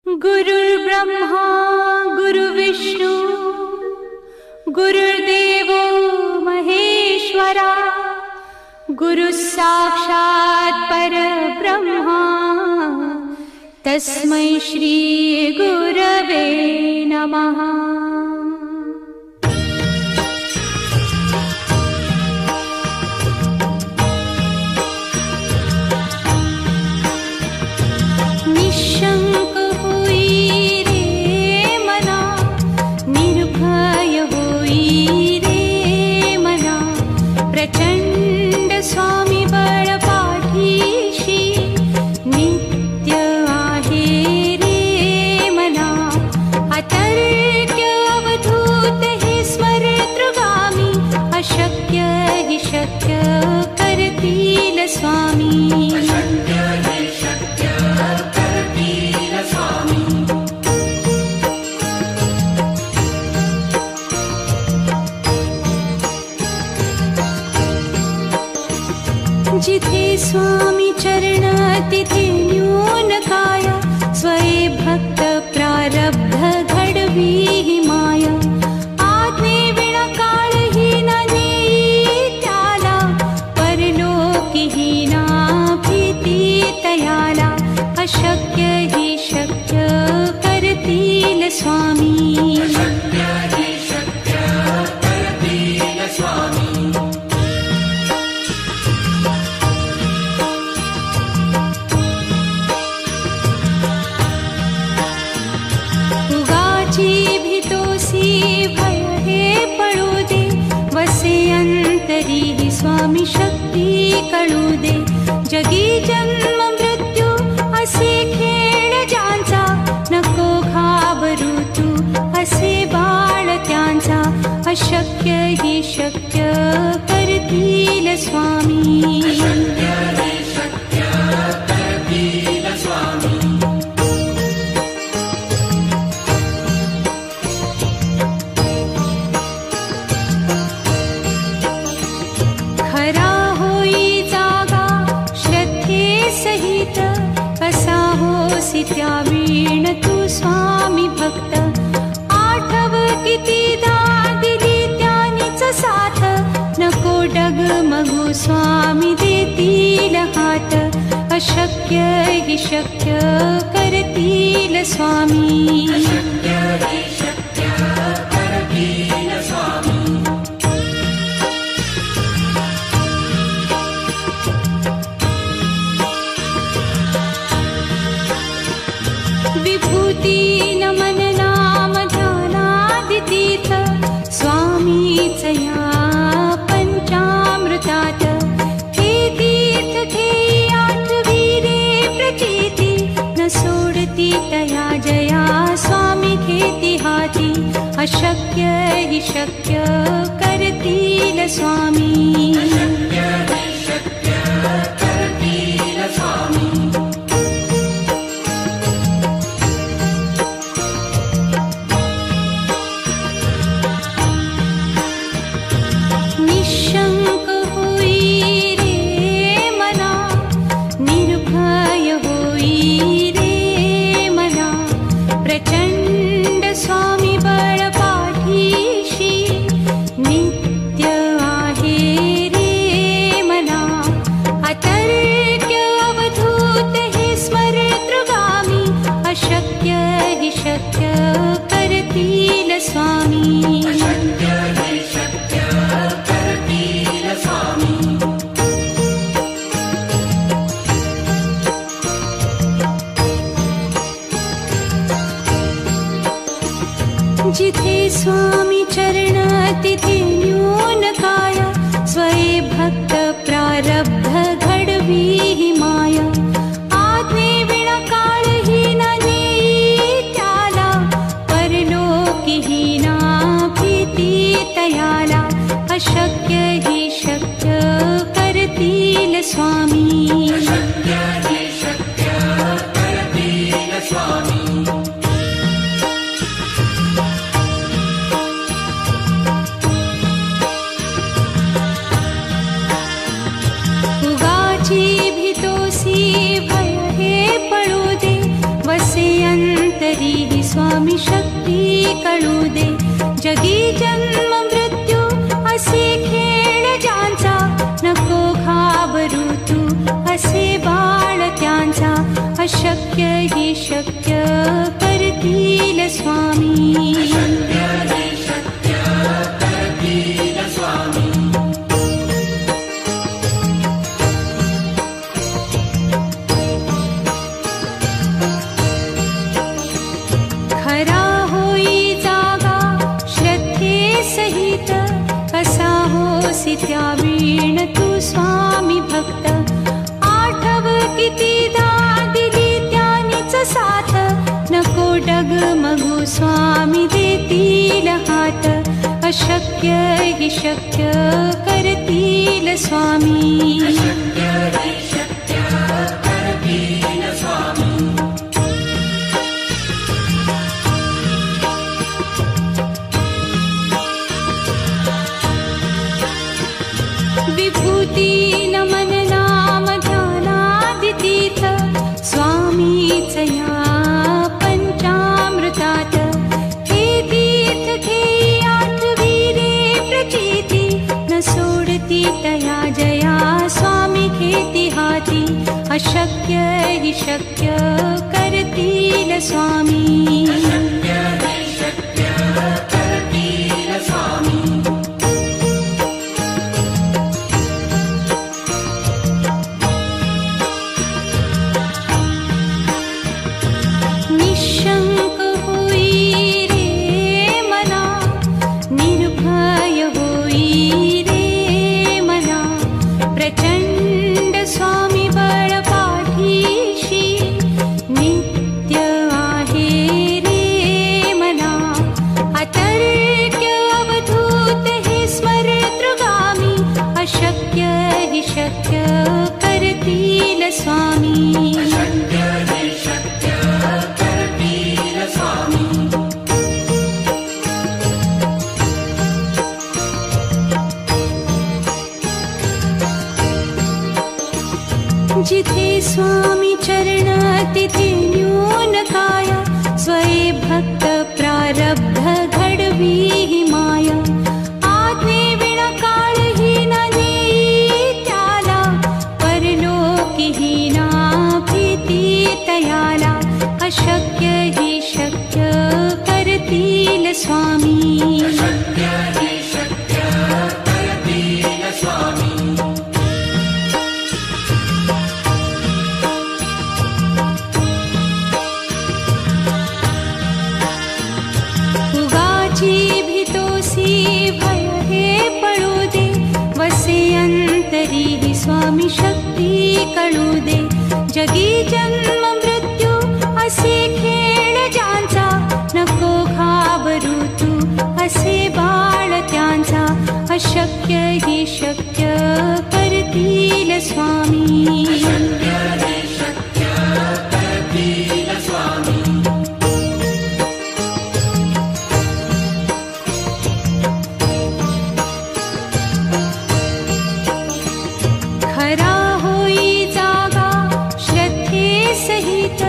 गुरुर्ब्रह्मा गुरुर्विष्णू गुरुर्देवो महेश्वरा गुरुः साक्षात् परब्रह्मा तस्मै श्री गुरवे नमः। निशंक होई रे मना, निर्भय होई रे मना, प्रचंड स्वामी बळ पाठीशी नित्य आहे रे मना। अतर्क्य अवधूत हे स्मरतृगामी, अशक्य हि शक्य करतील स्वामी। जिथे स्वामी चरण तिथे न्यून काया, स्वये भक्त प्रारब्ध घडवी ही माया। आज्ञे विना काळही न नेई त्याला, परलोकी ही ना भीती तयाला। अशक्य ही शक्य करतील स्वामी। भय हे पळू दे, वसे अंतरी ही स्वामी शक्ती कळू दे। जगी जन्म मृत्यू असे खेळ ज्यांचा, नको घाबरू तू असे बाळ त्यांचा। अशक्य ही शक्य करतील स्वामी। त्या वीण तू स्वामी भक्त, आठव कितीदा दिली त्यानीच साथ। नको डगमगू स्वामी देतील हात, अशक्य हि शक्य करतील स्वामी। विभूती नमन नाम ध्यानादितीर्थ, स्वामीच या पंचामृतात। हे तीर्थ घेई आठवी रे प्रचिती, न सोडती तया जया स्वामी घेती हाती। अशक्य हि शक्य करतील स्वामी। निशंक होई रे मना, निर्भय होई रे मना, प्रचंड स्वामी बळ पाठीशी नित्य आहे रे मना। अतर्क्य अवधूत हे स्मरतृगामी, अशक्य हि शक्य करतील स्वामी। जिथे स्वामी चरण तिथे न्यून काया, स्वये भक्त प्रारब्ध घडवी ही माया। आज्ञे विना काळही न नेई त्याला, परलोकी ही ना भीती तयाला। अशक्य ही शक्य करतील स्वामी। भय हे पळू दे, वसे अंत तरीही स्वामी शक्ती कळू दे. जगी जन्म मृत्यू असे खेळ ज्यांचा, नको घाबरू तू असे बाळ त्यांचा. अशक्य ही शक्य करतील स्वामी. खरा होई जागा श्रद्धे सहित, कसा होसी त्या वीण तू स्वामी भक्त. आठव कितीदा दिली त्यानीच साथ, नको डगमगू स्वामी देतील हात. अशक्य ही शक्य करतील स्वामी. विभूती नमन नाम ध्यानादितीर्थ, स्वामीच या पंचामृतात. हे तीर्थ घेई आठवीरे प्रचिती, न सोडती तया जया स्वामी घेती हाती. अशक्य ही शक्य करतील स्वामी. निशंक होई रे मना, निर्भय होई रे मना. प्रचंड स्वामी बळ पाठीशी, नित्य आहे रे मना. अतर्क्य अवधूत हे स्मरतृगामी, अशक्य हि शक्य करतील स्वामी. जिथे स्वामी चरण तिथे न्यून काया, स्वये भक्त प्रारब्ध घडवी ही माया. आज्ञे विना काळही न नेई त्याला, परलोकी ही ना भीती तयाला. अशक्य ही शक्य करतील स्वामी. भीतोसी भय हे पळू दे, वसे अंतरी ही स्वामी शक्ती कळू दे. जगी जन्म मृत्यू असे खेळ ज्यांचा, नको घाबरू तू असे बाळ त्यांचा. अशक्य ही शक्य करतील स्वामी. खरा होई जागा श्रद्धे सहित,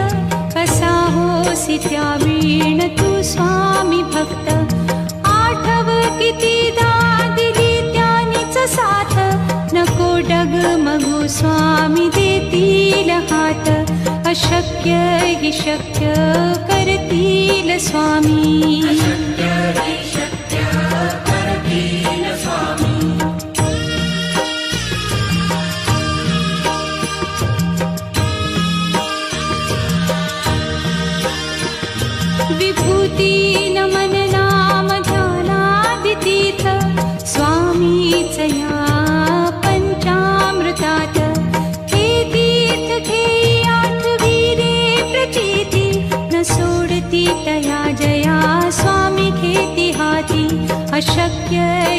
कसा होसी त्या वीण तू स्वामी भक्त. आठव कितीदा दिली त्यानीच साथ, नको डगमगू स्वामी देतील हात. अशक्य हि शक्य करतील स्वामी. विभूती नमन नाम ध्यानादितीर्थ, स्वामीच या पंचामृतात. हे तीर्थ घेई आठवीरे प्रचिती, न सोडती तया जया स्वामी घेती हाती. अशक्य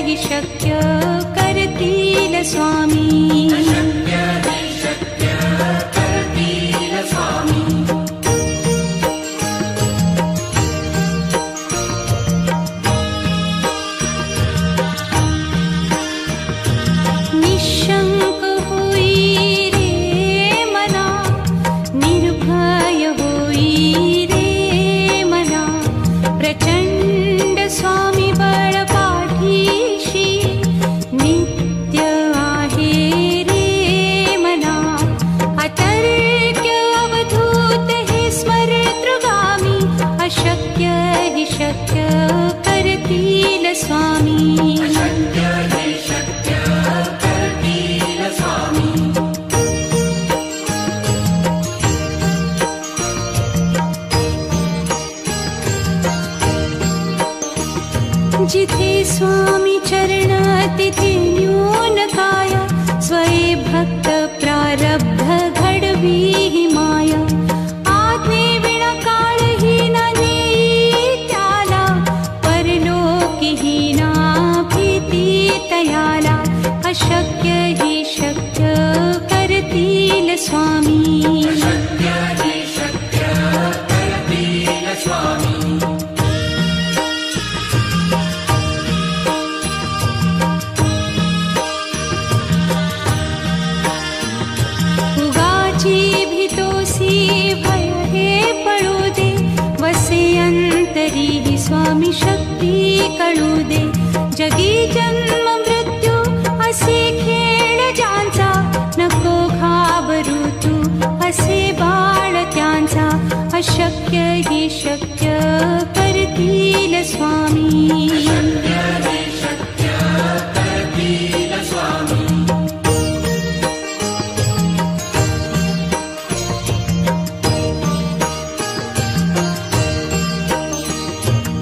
हि शक्य करतील स्वामी. निशंक होई रे मना, निर्भय होई रे स्वामी अशक्य हे शक्य करतील स्वामी जिथे स्वामी चरण तिथे न्यून काय स्वये भक्त प्रारब्ध घडवी ही माया आज्ञे विना काळही न नेई त्याला परलोकीही ना भीती तयाला अशक्य ही शक्य करतील स्वामी अशक्य हे शक्य करतील स्वामी भय हे पळू दे वसे अंतरी ही स्वामी शक्ती कळू दे जगी जन्म मृत्यू असे खेळ ज्यांचा नको घाबरू तू असे बाळ त्यांचा अशक्य ही शक्य करतील स्वामी अशक्य हे शक्य करतील स्वामी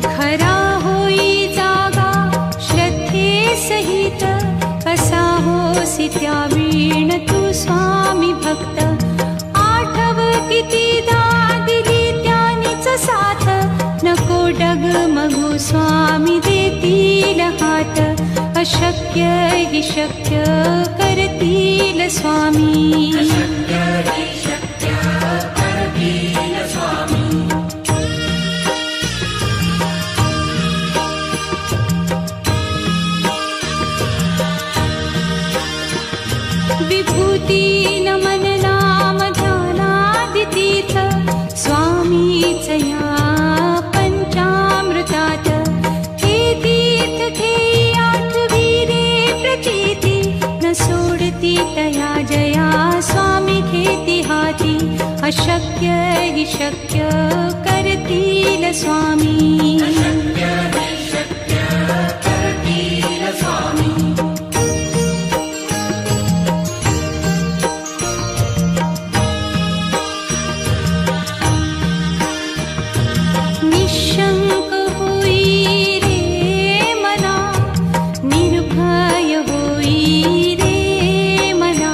खरा होई जागा श्रद्धे सहित कसा होसी त्या वीण तू स्वामी भक्त आठव कितीदा दिली त्यानीच साथ नको डगमगू स्वामी देतील हात अशक्य ही शक्य करतील स्वामी अशक्य हे शक्य करतील स्वामी विभूती नमन नाम ध्यानादितीर्थ स्वामीच या पंचामृतात हे तीर्थ घेई आठवी रे प्रचिती न सोडती तया जया स्वामी घेती हाती अशक्य हि शक्य करतील स्वामी अशक्य हे शक्य करतील स्वामी निशंक होई रे मना निर्भय होई रे मना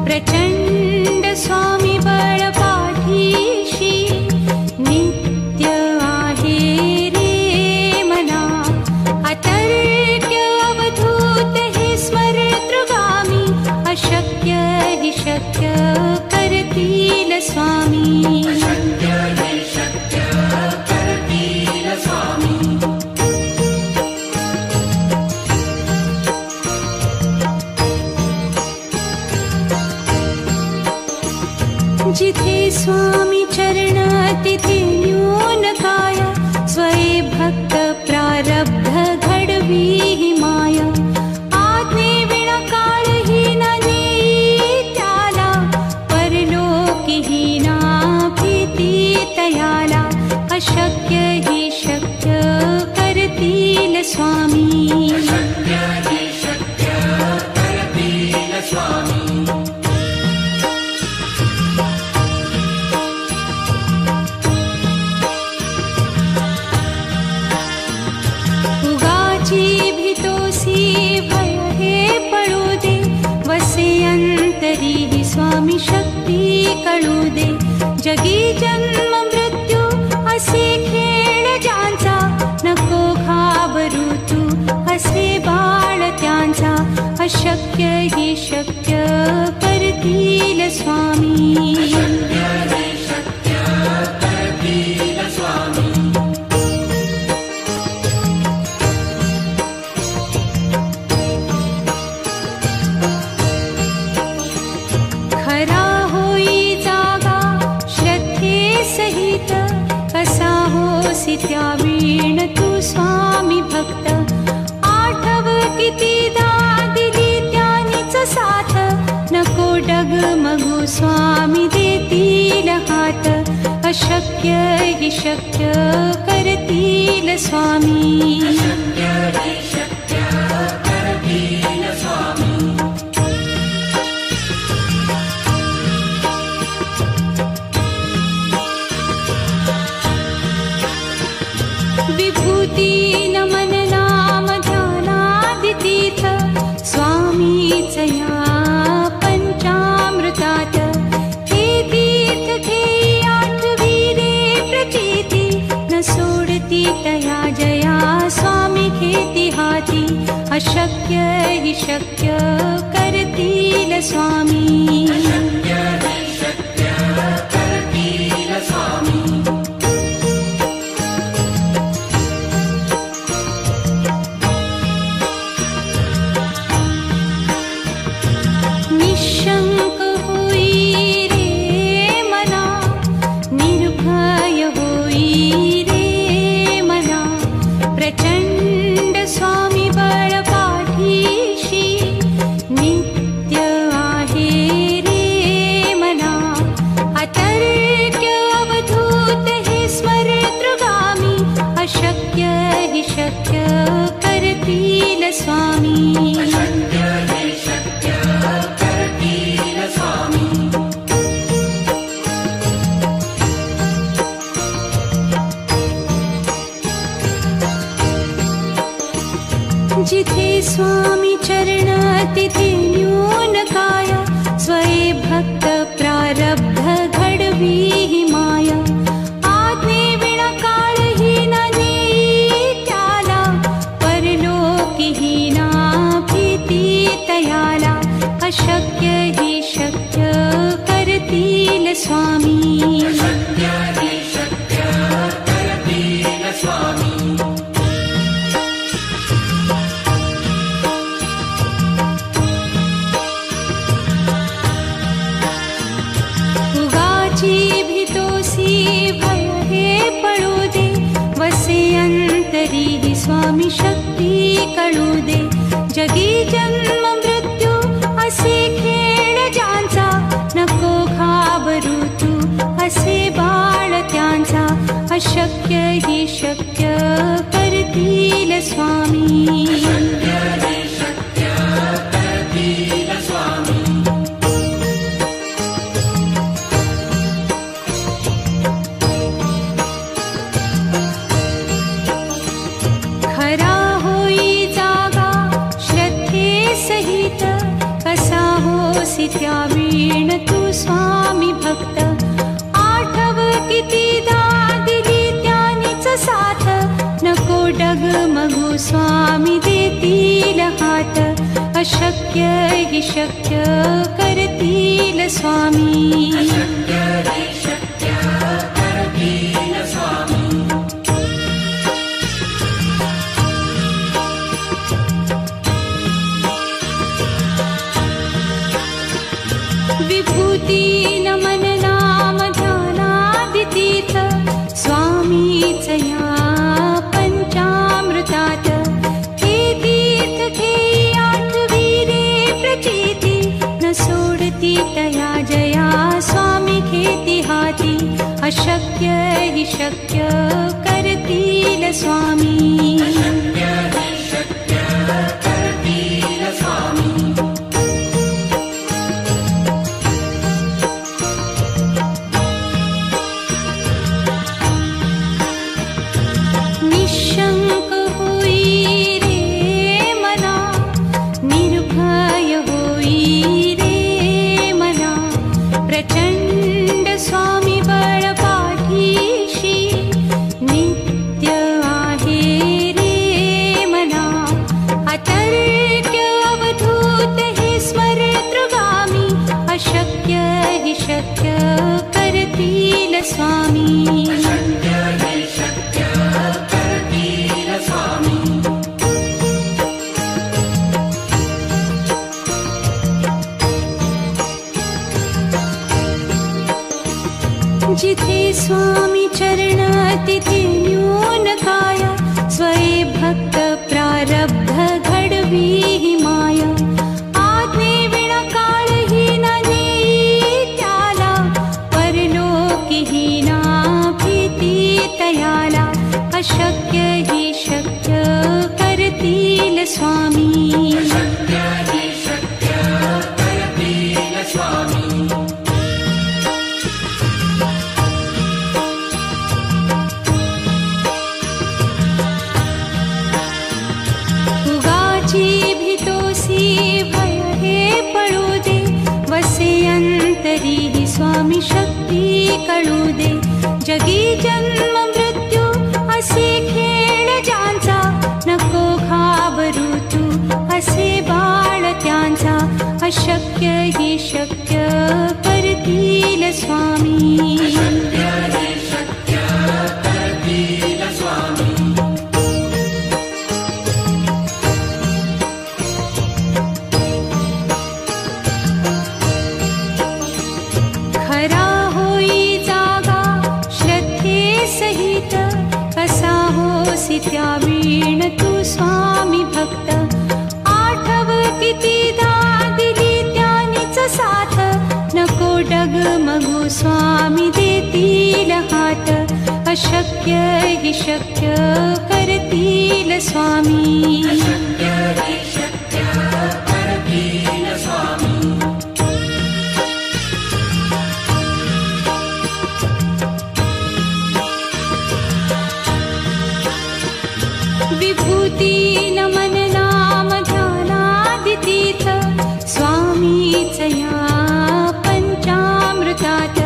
प्रचंड स्वामी बळ पाठीशी नित्य आहे रे मना अतर्क्य अवधूत हे स्मरतृगामी अशक्य हि शक्य करतील स्वामी अशक्य हे शक्य करतील स्वामी जिथे स्वामी चरण तिथे न्यून काय स्वये भक्त प्रारब्ध घडवी ही माया आज्ञे विना काळही न नेई त्याला परलोकीही ना भीती तयाला अशक्य ही शक्य करतील स्वामी अशक्य हे शक्य करतील स्वामी उगाची भीतोसी भय हे पळू दे वसे अंतरी ही स्वामी शक्ती कळू दे जगी जन्म मृत्यू असे खेळ ज्यांचा नको घाबरू तू असे बाळ त्यांचा अशक्य ही शक्य करतील स्वामी अशक्य हे शक्य करतील स्वामी खरा होई जागा श्रद्धे सहित कसा होसी त्या वीण तू स्वामी भक्त आठव कितीदा दिली त्यानीच साथ नको डगमगू स्वामी देतील हात अशक्य हि शक्य कर करतील स्वामी. अशक्य हि शक्य करतील स्वामी. विभूती नमन नाम ध्यानादितीर्थ स्वामीच या पंचामृतात. हे तीर्थ घेई आठविरे प्रचिती न सोडती तया जया स्वामी घेती हाती. अशक्य हि शक्य करतील स्वामी. अशक्य हि शक्य करतील स्वामी. निशंक होई रे मना, निर्भय होई रे मना. प्रचंड स्वामी बळ पाठीशी नित्य आहे रे मना. अतर्क्य अवधूत हे स्मरतृगामी. अशक्य हि शक्य करतील स्वामी. अशक्य हि शक्य करतील स्वामी. जिथे स्वामी चरण तिथे न्यून काय. स्वये भक्त प्रारब्ध घडवी ही माया. आज्ञे विना काळही न नेई त्याला. परलोकीही ना भीती तयाला. अशक्य हि शक्य करतील स्वामी. अशक्य हि शक्य करतील स्वामी. उगाची भीतोसी भय हे पळू दे. वसे अंतरी ही स्वामी शक्ती कळू दे. जगी जन्म मृत्यू असे खेळ ज्यांचा. नको घाबरू तू असे बाळ त्यांचा. अशक्य हि शक्य करतील स्वामी. अशक्य हि शक्य करतील स्वामी. खरा होई जागा श्रद्धे सहित. कसा होसी त्या वीण तू स्वामी भक्त. आठव कितीदा दिली त्यानीच साथ. नको डगमगू स्वामी देतील हात. अशक्य हि शक्य करतील स्वामी. अशक्य हि शक्य करतील स्वामी. विभूती नमन नाम ध्यानादितीर्थ स्वामीच या पंचामृतात. हे तीर्थ घेई आठविरे प्रचिती न सोडती तया जया स्वामी घेती हाती. अशक्य हि शक्य करतील स्वामी. अशक्य हि शक्य करतील स्वामी. निशंक होई रे मना, निर्भय होई रे मना. प्रचंड स्वामी बळ पाठीशी नित्य आहे रे मना. अतर्क्य अवधूत हे स्मरतृगामी. अशक्य हि शक्य करतील स्वामी. अशक्य हि शक्य करतील स्वामी. जिथे स्वामी चरण तिथे न्यून काय. स्वये भक्त प्रारब्ध घडवी ही माया. आज्ञे विना काळही न नेई त्याला. परलोकीही ना भीती तयाला. अशक्य हि शक्य करतील स्वामी. शक्य हि शक्य करतील स्वामी. उगाची भीतोसी भय हे पळू दे, वसे अंतरी हि स्वामी शक्ती कळू दे. जगी जन्म मृत्यू असे खेळ ज्यांचा, नको घाबरू तू असे बाळ त्यांचा. अशक्य हि शक्य करतील स्वामी. शक्य हि शक्य करतील स्वामी. खरा होई जागा श्रद्धे सहित, कसा होसी त्या वीण तू स्वामी भक्त. आठव कितीदा दिली त्यानीच साथ, नको डगमगू स्वामी देतील हात. अशक्य हि शक्य करतील स्वामी. शक्य हि शक्य करतील स्वामी. विभूती नमन नाम ध्यानादितीर्थ, स्वामीच या पंचामृतात.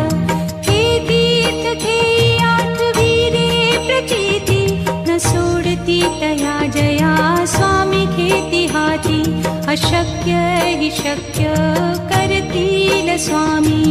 हे तीर्थ घेई आठवी रे प्रचिती, न सोडती तया जया स्वामी घेती हाती. अशक्य हि शक्य करतील स्वामी.